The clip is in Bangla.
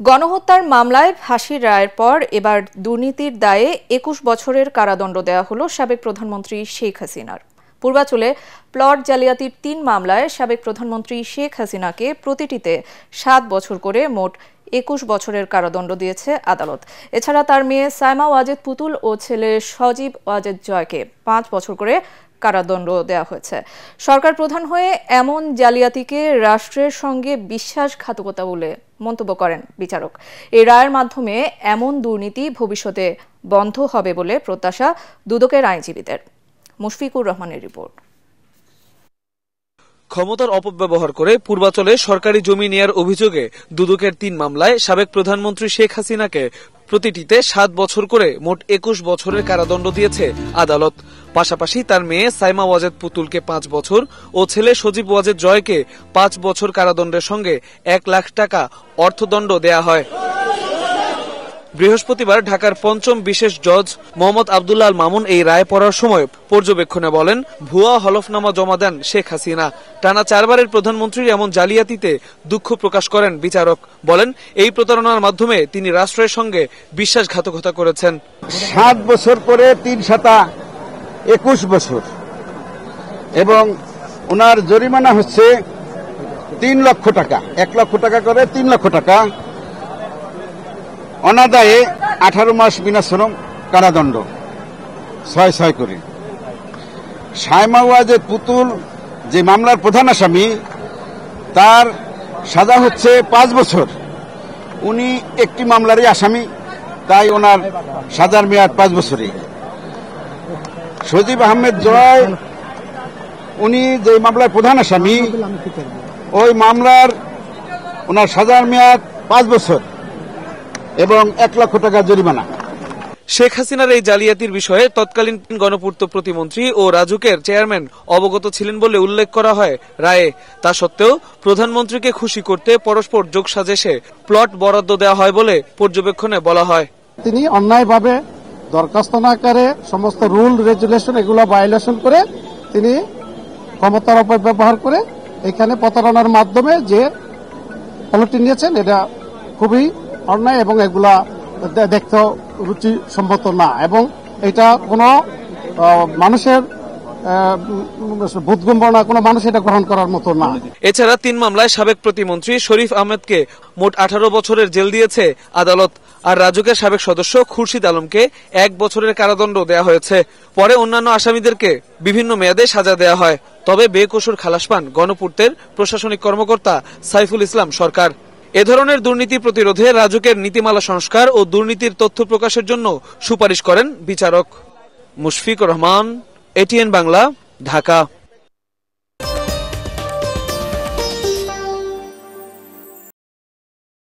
গণহত্যার মামলায় ফাঁসির রায়ের পর এবার দুর্নীতির দায়ে ২১ বছরের কারাদণ্ড দেওয়া হলো সাবেক প্রধানমন্ত্রী শেখ হাসিনার। পূর্বাচলে প্লট জালিয়াতির ৩ মামলায় সাবেক প্রধানমন্ত্রী শেখ হাসিনাকে প্রতিটিতে ৭ বছর করে মোট ২১ বছরের কারাদণ্ড দিয়েছে আদালত। এছাড়া তার মেয়ে সাইমা ওয়াজেদ পুতুল ও ছেলে সজীব ওয়াজেদ জয়কে ৫ বছর করে কারাদণ্ড দেওয়া হয়েছে। সরকার প্রধান হয়ে এমন জালিয়াতিকে রাষ্ট্রের সঙ্গে বিশ্বাসঘাতকতা বলে মন্তব্য করেন বিচারক। এই রায়ের মাধ্যমে এমন দুর্নীতি ভবিষ্যতে বন্ধ হবে বলে প্রত্যাশা দুদকের আইনজীবীদের। মুশফিকুর রহমানের রিপোর্ট। ক্ষমতার অপব্যবহার করে পূর্বাচলে সরকারি জমি নেয়ার অভিযোগে দুদকের ৩ মামলায় সাবেক প্রধানমন্ত্রী শেখ হাসিনাকে প্রতিটিতে ৭ বছর করে মোট ২১ বছরের কারাদণ্ড দিয়েছে আদালত। পাশাপাশি তার মেয়ে সাইমা ওয়াজেদ পুতুলকে ৫ বছর ও ছেলে সজীব ওয়াজেদ জয়কে ৫ বছর কারাদণ্ডের সঙ্গে ১ লাখ টাকা অর্থদণ্ড দেয়া হয়। বৃহস্পতিবার ঢাকার পঞ্চম বিশেষ জজ মোহাম্মদ আব্দুল্লাহ আল মামুন এই রায় পড়ার সময় পর্যবেক্ষণে বলেন, ভুয়া হলফনামা জমা দেন শেখ হাসিনা। টানা ৪ বারের প্রধানমন্ত্রীর এমন জালিয়াতিতে দুঃখ প্রকাশ করেন বিচারক। বলেন, এই প্রতারণার মাধ্যমে তিনি রাষ্ট্রের সঙ্গে বিশ্বাসঘাতকতা করেছেন। ৭ বছর করে ৩ শতা ২১ বছর এবং ওনার জরিমানা হচ্ছে ৩ লক্ষ টাকা, ১ লক্ষ টাকা করে ৩ লক্ষ টাকা, অনাদায়ে ১৮ মাস বিনাশ্রম কারাদণ্ড ৬ করে। সাইমা ওয়াজেদ পুতুল যে মামলার প্রধান আসামি, তার সাজা হচ্ছে ৫ বছর। উনি একটি মামলারই আসামি, তাই ওনার সাজার মেয়াদ ৫ বছরই। সজীব আহমেদ জয়, উনি যে মামলার প্রধান আসামি, ওই মামলার ওনার সাজার মেয়াদ ৫ বছর এবং ১ লক্ষ টাকা জরিমানা। শেখ হাসিনার এই জালিয়াতির বিষয়ে তৎকালীন গণপূর্ত প্রতিমন্ত্রী ও রাজুকের চেয়ারম্যান অবগত ছিলেন বলে উল্লেখ করা হয় রায়ে। তা সত্ত্বেও প্রধানমন্ত্রীকে খুশি করতে পরস্পর যোগসাজশে প্লট বরাদ্দ দেওয়া হয় বলে পর্যবেক্ষণে বলা হয়। তিনি অন্যায়ভাবে দরখাস্ত না করে সমস্ত রুল রেগুলেশন এগুলো ভায়োলেশন করে তিনি ক্ষমতার অপব্যবহার করে এখানে প্রতারণার মাধ্যমে যে প্লটটি নিয়েছেন, এটা খুবই অন্যায় এবং এগুলা দেখতে রুচিসম্মত না, এবং এটা কোনো মানুষের বোধগম্বনা, কোনো মানুষ এটা গ্রহণ করার মতো না। এছাড়া ৩ মামলায় সাবেক প্রতিমন্ত্রী শরীফ আহমেদকে মোট ১৮ বছরের জেল দিয়েছে আদালত। আর রাজুকের সাবেক সদস্য খুরশিদ আলমকে ১ বছরের কারাদণ্ড দেওয়া হয়েছে। পরে অন্যান্য আসামিদেরকে বিভিন্ন মেয়াদে সাজা দেওয়া হয়। তবে বেকসুর খালাস পান গণপূর্তের প্রশাসনিক কর্মকর্তা সাইফুল ইসলাম সরকার। এ ধরনের দুর্নীতি প্রতিরোধে রাজুকের নীতিমালা সংস্কার ও দুর্নীতির তথ্য প্রকাশের জন্য সুপারিশ করেন বিচারক। মুশফিকুর রহমান, এটিএন বাংলা, ঢাকা।